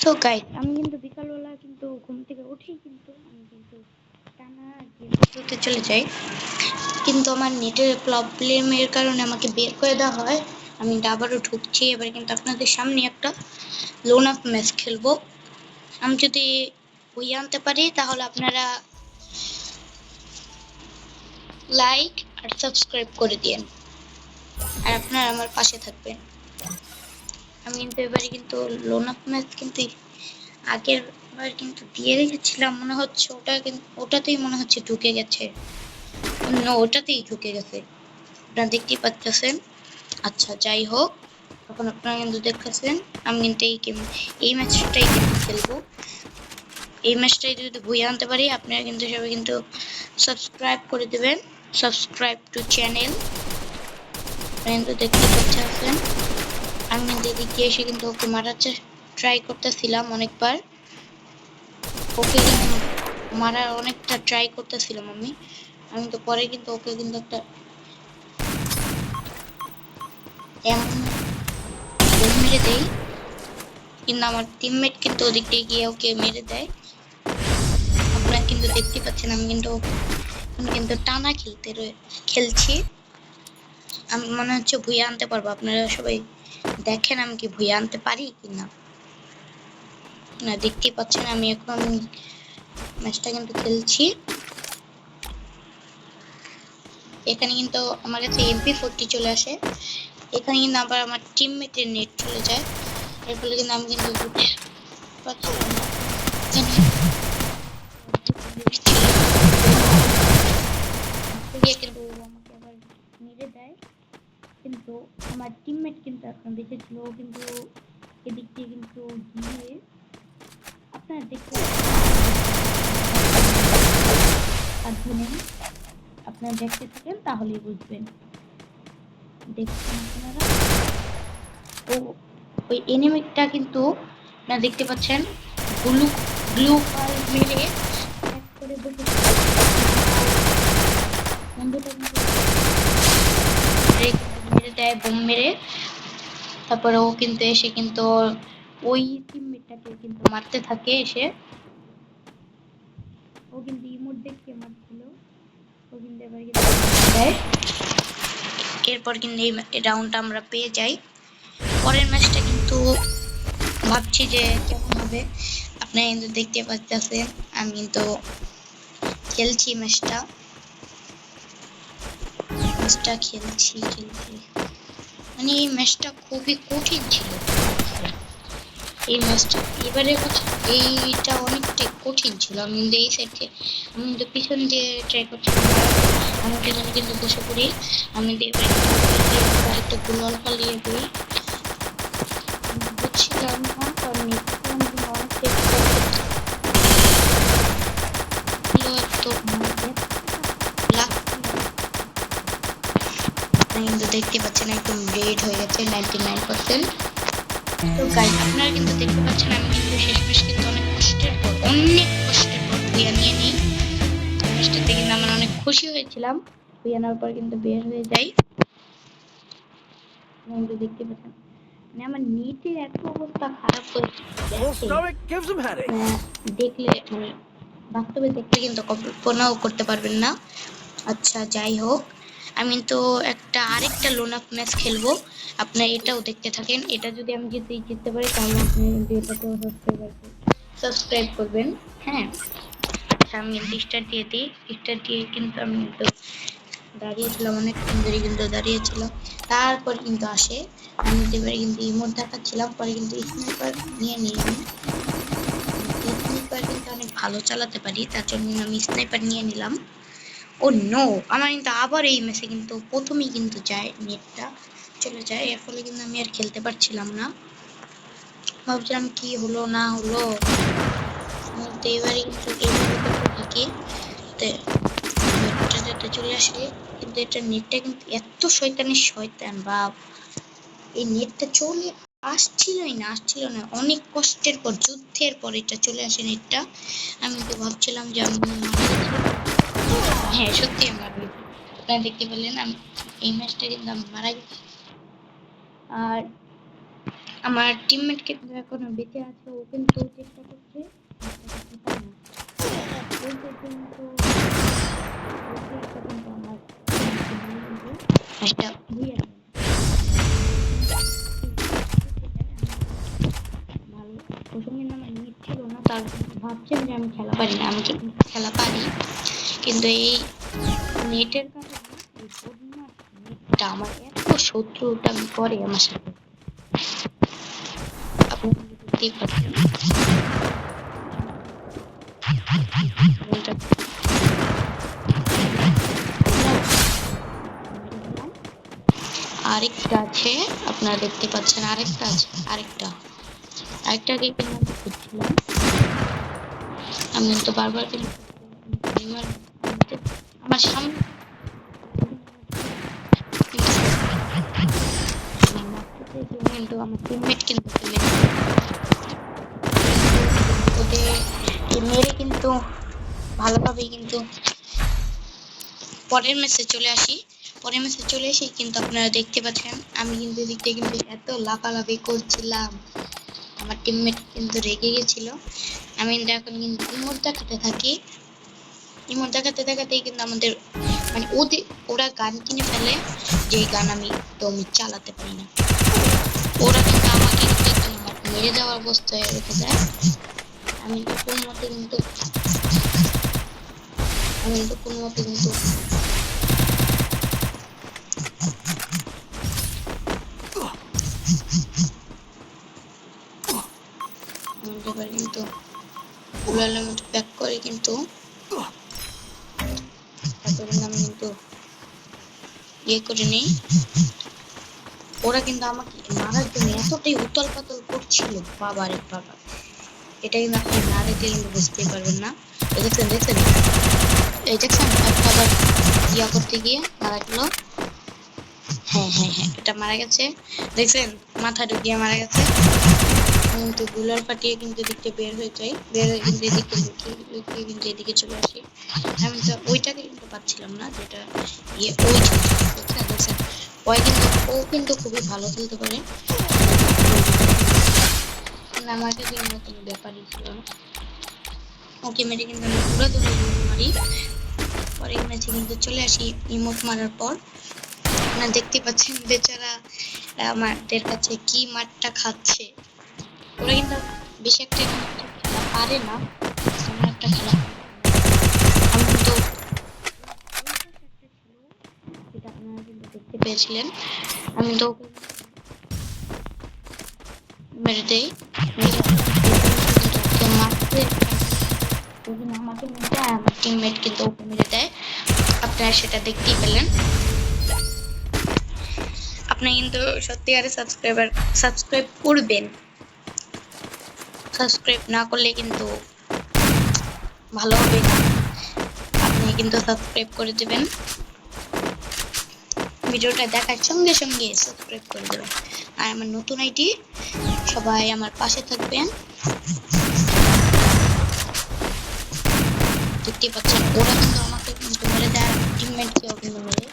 So guys, আমি কিন্তু বিকালবেলা কিন্তু ঘুম থেকে উঠেই কিন্তু আমি কিন্তু টানা গেম খেলতে চলে যাই, কিন্তু আমার নেটের প্রবলেমের কারণে আমাকে বের করে দেওয়া হয়। আমি আবারও ঢুকছি, এবার কিন্তু আপনাদের সামনে একটা লোন আপ ম্যাচ খেলবো। আমি যদি বই আনতে পারি তাহলে আপনারা লাইক আর সাবস্ক্রাইব করে দিন, আর আপনারা আমার পাশে থাকবেন। আমি কিন্তু এবারে কিন্তু লোন আপ ম্যাচ কিন্তু আগের বার কিন্তু দিয়ে রেখেছিলাম, মনে হচ্ছে ওটাতেই মনে হচ্ছে ঢুকে গেছে। ওটাতেই ঢুকে গেছে, আপনারা দেখতেই পাচ্ছেন। আচ্ছা যাই হোক, এখন আপনারা কিন্তু দেখতেছেন আমি কিন্তু এই ম্যাচটাই কিন্তু খেলবো। এই ম্যাচটাই যদি বই আনতে পারি আপনারা কিন্তু সবাই কিন্তু সাবস্ক্রাইব করে দেবেন, সাবস্ক্রাইব টু চ্যানেল। কিন্তু দেখতে পাচ্ছেন আমি কিন্তু এদিক দিয়ে এসে কিন্তু ওকে মারার ট্রাই করতেছিলাম অনেকবার, ওকে কিন্তু মারার অনেকটা ট্রাই করতেছিলাম আমি তো পরে কিন্তু ওকে কিন্তু একটা এমন মেরে দেই, কিন্তু আমার টিমমেট কিন্তু ওদিক দিয়ে গিয়ে ওকে মেরে দেয়। আপনারা কিন্তু দেখতে পাচ্ছেন আমি কিন্তু টানা খেলছি। আমি মনে হচ্ছে ভুইয়া আনতে পারবো, আপনারা সবাই দেখেন আমি কি ভুইয়া আনতে পারি কিনা। না, দেখতেই পাচ্ছেন আমি এখন ম্যাচটা কিন্তু খেলছি। এখানে কিন্তু আমার কাছে MP40 চলে আসে, এখানে কিন্তু আবার আমার টিমমেটের নেট চলে যায়, এর ফলে কিন্তু আমি কিন্তু পাচ্ছিলাম না। কিন্তু আমাকে আবার মেরে দেয়, কিন্তু আমার টিমমেট কিন্তু এখন বেঁচে ছিল, কিন্তু এদিক দিয়ে কিন্তু গিয়ে আপনারা দেখতে পাচ্ছেন, আপনারা দেখতে থাকেন তাহলেই বুঝবেন। দেখছেন আপনারা ওই এনিমিটা কিন্তু আপনারা দেখতে পাচ্ছেন ব্লু কাল মেরে এক করে বসে বন্ধুটা কিন্তু মেরে দেয় বোম মেরে। তারপরে ও কিন্তু এসে কিন্তু ওই টিমমেটটাকে কিন্তু মারতে থাকে এসে, ও কিন্তু ইমোট দেখে মারছিল, ও কিন্তু এবার কিন্তু দেয়। এরপর কিন্তু এই রাউন্ডটা আমরা পেয়ে যাই। পরের ম্যাচটা কিন্তু ভাবছি যে কেমন হবে, আপনারা কিন্তু দেখতে পাচ্ছেন আমি কিন্তু খেলছি ম্যাচটা খেলছি মানে এই ম্যাচটা খুবই কঠিন ছিল। এই ম্যাচটা এবারে এইটা অনেকটাই কঠিন ছিল। আমি কিন্তু এই সাইডে আমি কিন্তু পিছন দিয়ে ট্রাই করছিলাম, আমি কিন্তু বসে পড়ি, আমি একটা গুলাল পালিয়ে দিই, বুঝছিলাম না কারণ কিন্তু দেখতে পাচ্ছেন একদম রেড হয়ে গেছে 99%। তো গাইস, আপনারা কিন্তু দেখতে পাচ্ছেন আমি কিন্তু শেষমেশ কিন্তু অনেক কষ্টের পর ভুইয়া নিয়ে নিই। ম্যাচটাতে কিন্তু আমরা অনেক খুশি হয়েছিলাম, ভুইয়া নেওয়ার পর কিন্তু বের হয়ে যাই। কিন্তু দেখতে পাচ্ছেন মানে আমার নেটের এত অবস্থা খারাপ হয়েছে দেখলে মানে বাস্তবে দেখলে কিন্তু কল্পনাও করতে পারবেন না। আচ্ছা যাই হোক, আমি তো আরেকটা লোন আপ ম্যাচ খেলবো, আপনারা এটাও দেখতে থাকেন। এটা যদি আমি জিততে পারি তাহলে আপনি কিন্তু এটাকেও সাবস্ক্রাইব করবেন। হ্যাঁ, আচ্ছা আমি স্টার দিয়ে দিই, স্টার দিয়ে কিন্তু আমি কিন্তু দাঁড়িয়েছিলাম অনেকক্ষণ ধরে, কিন্তু দাঁড়িয়েছিলাম। তারপর কিন্তু আসে আমি এবারে কিন্তু ইমোট দেখাচ্ছিলাম, পরে কিন্তু স্নাইপার নিয়ে নিই। আমি স্নাইপার কিন্তু অনেক ভালো চালাতে পারি, তার জন্য আমি স্নাইপার নিয়ে নিলাম। ও নো, আমার কিন্তু আবার এই ম্যাচে কিন্তু প্রথমেই কিন্তু যায়, নেটটা চলে যায়, এর ফলে কিন্তু আমি আর খেলতে পারছিলাম না। ভাবছিলাম কি হলো না হলো, এবারে কিন্তু থাকি যাতে চলে আসে, কিন্তু এটা নেটটা কিন্তু এত শয়তান বাপ, এই নেটটা চলে আসছিল না, অনেক কষ্টের পর যুদ্ধের পর এটা চলে আসে নেটটা। আমি তো ভাবছিলাম যে আমি হ্যাঁ সত্যি আমরা আপনারা দেখতে পেলেন আমি এই ম্যাচটা কিন্তু আমি মারা গেছি। আর আমার টিমমেট কিন্তু এখনো বেঁচে আছে, ও কিন্তু চেষ্টা করছে তার ভাবছেন যে আমি খেলা পারি না, আমি খেলা পারি, কিন্তু এই নেটের কারণে নেটটা আমার এত শত্রুটা করে আমার সাথে, আপনি দেখতেই পাচ্ছেন। আরেকটা আছে, আপনারা দেখতে পাচ্ছেন, আরেকটা আছে, আরেকটাকে কিন্তু আমি খুঁজছিলাম, আমি তো বারবার আমার সামনে কিন্তু আমার টিমমেট কিন্তু ওদের মেরে কিন্তু ভালোভাবেই কিন্তু পরের ম্যাচে চলে আসি। পরের ম্যাচে চলে এসে কিন্তু আপনারা দেখতে পাচ্ছেন আমি কিন্তু এদিকটা কিন্তু এত লাফালাফি করছিলাম, আমার টিমমেট কিন্তু রেগে গেছিল। আমি এখন কিন্তু ইমোট দেখাতে থাকি, ইমোট দেখাতে দেখাতেই কিন্তু আমাদের মানে ওরা গান কিনে ফেলে, যে গান আমি চালাতে পারি না, ওরা কিন্তু আমাকে মেরে দেওয়ার অবস্থায় রেখে দেয়। আমি তো কোনো মতে কিন্তু কিন্তু উড়ালের মতো প্যাক করে কিন্তু তারপরে আমি কিন্তু ইয়ে করে নিই। ওরা কিন্তু আমাকে মারার জন্য এতটাই উতল পাতল করছিল, বাবা রে বাবা, এটা কিন্তু আপনি না দেখলে কিন্তু বুঝতেই পারবেন না। দেখছেন এই দেখছেন একটা আবার ইয়া করতে গিয়ে মারা গেল। হ্যাঁ, এটা মারা গেছে, দেখছেন মাথা ঢুকিয়ে মারা গেছে। কিন্তু গুলার ফাটিয়ে কিন্তু এদিকে বের হয়ে যাই, বের হয়ে কিন্তু এদিকে লুকিয়ে কিন্তু এদিকে চলে আসি। আমি তো ওইটাকে কিন্তু পাচ্ছিলাম না, যেটা ইয়ে ওই দেখছেন ও কিন্তু খুবই ভালো খেলতে পারে, আমার কাছে কোনো ব্যাপারই ছিল না। ওকে মেরে কিন্তু আমি পুরো দূরে মারি। পরের ম্যাচে কিন্তু চলে আসি ইমোট মারার পর। আপনারা দেখতে পাচ্ছেন বেচারা আমাদের কাছে কি মারটা খাচ্ছে। ওরা কিন্তু বেশি একটা খেলা পারে না, তেমন একটা খেলা আমি কিন্তু যেটা আপনারা কিন্তু দেখতে পেয়েছিলেন, আমি তো মেরে দেই, আমাকে মেরে দেয়, আমার টিমমেট কিন্তু ওকে মেরে দেয়, আপনারা সেটা দেখতেই পেলেন। আপনি কিন্তু সত্যিকারে সাবস্ক্রাইব করবেন, সাবস্ক্রাইব না করলে কিন্তু ভালো হবে না, আপনি কিন্তু সাবস্ক্রাইব করে দেবেন, ভিডিওটা দেখার সঙ্গে সঙ্গে সাবস্ক্রাইব করে দেবেন। আর আমার নতুন আইডি, সবাই আমার পাশে থাকবেন। দেখতে পাচ্ছেন ওরা কিন্তু আমাকে কিন্তু মেরে দেয়, টিমমেট কেও কিন্তু মেরে,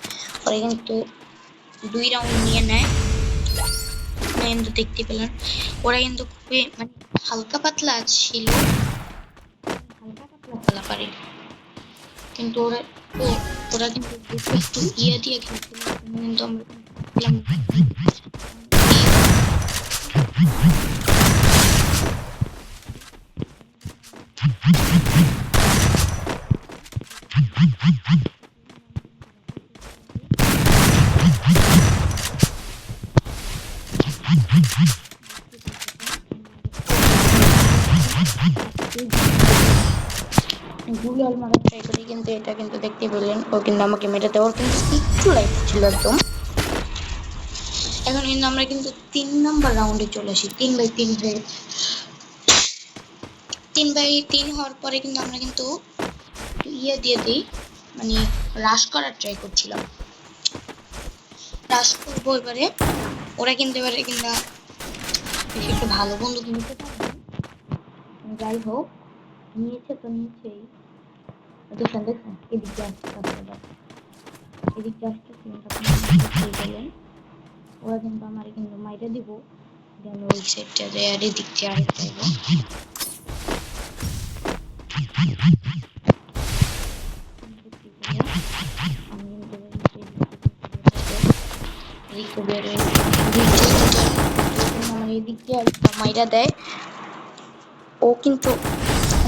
পরে কিন্তু 2 রাউন্ড নিয়ে নেয়। কিন্তু দেখতে পেলেন ওরা কিন্তু খুবই মানে হালকা পাতলা ছিল, হালকা পাতলা খেলা পারে, কিন্তু ওরা কিন্তু একটু ইয়ে দিয়ে খেলছিল, কিন্তু আমরা গুলাল মারার ট্রাই করি, কিন্তু এটা কিন্তু দেখতে পেলেন ও কিন্তু আমাকে মেরে দেয়, ওর কিন্তু একটু লাইফ ছিল একদম। এখন কিন্তু আমরা কিন্তু 3 নাম্বার রাউন্ডে চলে আসি, 3x3 হয়ে 3x3 হওয়ার পরে কিন্তু আমরা কিন্তু ইয়ে দিয়ে দিই, মানে রাশ করার ট্রাই করছিলাম, রাশ করবো এবারে। ওরা কিন্তু এবারে কিন্তু বেশি একটা ভালো বন্ধু নিতে পারবে, যাই হোক নিয়েছে তো নিচেই, দেখেন এদিকে আসতেছে, ওরা কিন্তু আমার কিন্তু মাইরে দিব, গেল ওই সাইডটা যায় আর এদিক দিয়ে আরেকটা এলো। আমার এদিক দিয়ে মাইরা দেয় ও, কিন্তু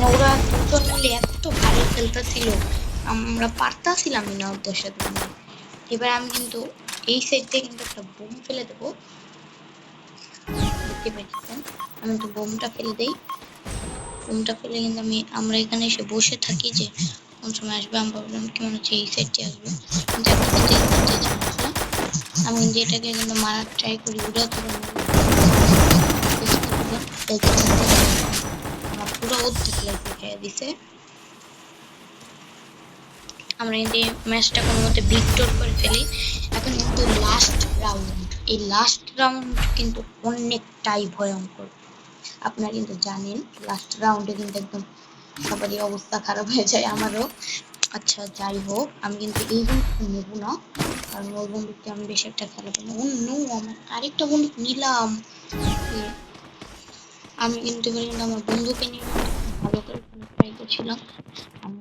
ওরা দুজন মিলে এত ভালো খেলতেছিল, আমরা পারতাছিলাম না ওদের সাথে। এবার আমি কিন্তু এই সাইড দিয়ে কিন্তু একটা বোম ফেলে দেবো, দেখতে পাচ্ছেন। আমি তো বোমটা ফেলে দেই, বোমটা ফেলে কিন্তু আমরা এখানে এসে বসে থাকি যে কোন সময় আসবে। আমি ভাবলাম কি মনে হচ্ছে এই সাইডে আসবে, কিন্তু এখন কিন্তু এই সাইডে আসছে। আমি কিন্তু এটাকে কিন্তু মারার ট্রাই করি, উড়াতে আমার পুরো অর্ধেক লাইফ খেয়ে দিছে। আমরা কিন্তু ম্যাচটা কোনো মতে ভিক্টর করে ফেলি। এখন কিন্তু লাস্ট রাউন্ড, এই লাস্ট রাউন্ড কিন্তু অনেকটাই ভয়ঙ্কর। আপনারা কিন্তু জানেন লাস্ট রাউন্ডে কিন্তু একদম সবারই অবস্থা খারাপ হয়ে যায়, আমারও। আচ্ছা যাই হোক, আমি কিন্তু এই বন্দুকটা নেবো না, কারণ ওই বন্দুকটা আমি বেশি একটা খেলাবো না। অন্য আমার আরেকটা বন্দুক নিলাম, আমি কিন্তু আমার বন্ধুকে নিয়ে ভালো করে ট্রাই করছিলাম। আমি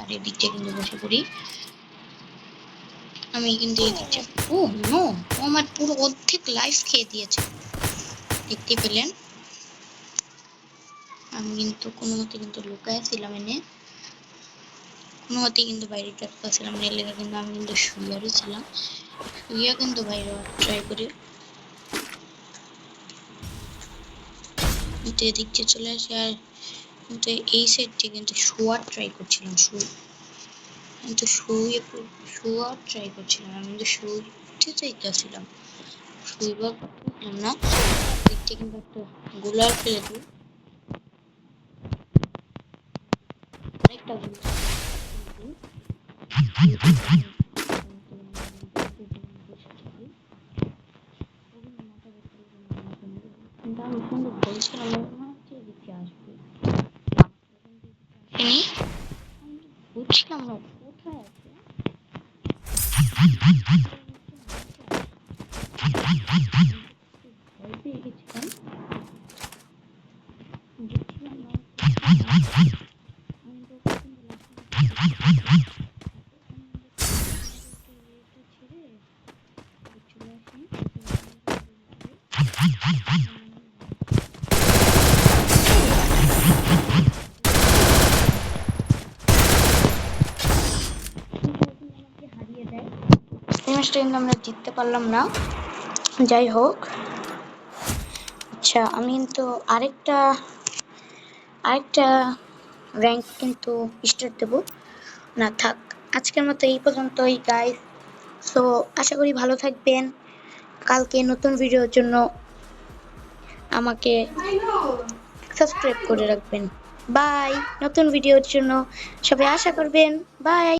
আর এদিকটা কিন্তু বসে পড়ি। আমি কিন্তু এদিকটা, ও নো, ও আমার পুরো অর্ধেক লাইফ খেয়ে দিয়েছে, দেখতে পেলেন। আমি কিন্তু কোনো মতে কিন্তু লুকাইছিলাম, এনে কোনো মতে কিন্তু বাইরে থাকতেছিলাম, নেলে কিন্তু আমি কিন্তু শুয়ারই ছিলাম, শুইয়া কিন্তু বাইরে ট্রাই করি। কিন্তু এদিক দিয়ে চলে আসে, আর কিন্তু এই সাইডটা কিন্তু শোয়ার ট্রাই করছিলাম, কিন্তু শোয়ার ট্রাই করছিলাম, আমি কিন্তু শুইতে চাইতেছিলাম, শুইবার পারছিলাম না। দিকটা কিন্তু একটা গোলার ফেলে দিই, আরেকটা গোলা কিন্তু আমি কিন্তু বলছিলাম এদিকে আসবে, বুঝছিলাম না কোথায় আছে। ভয় পেয়ে গেছিলাম, বুঝছিলাম না ম্যাচটা কিন্তু আমরা জিততে পারলাম না। যাই হোক, আচ্ছা আমি কিন্তু আরেকটা র্যাঙ্ক কিন্তু স্টার্ট দেবো না, থাক আজকের মতো এই পর্যন্তই গাইস। সো আশা করি ভালো থাকবেন, কালকে নতুন ভিডিওর জন্য আমাকে সাবস্ক্রাইব করে রাখবেন। বাই, নতুন ভিডিওর জন্য সবাই আশা করবেন। বাই।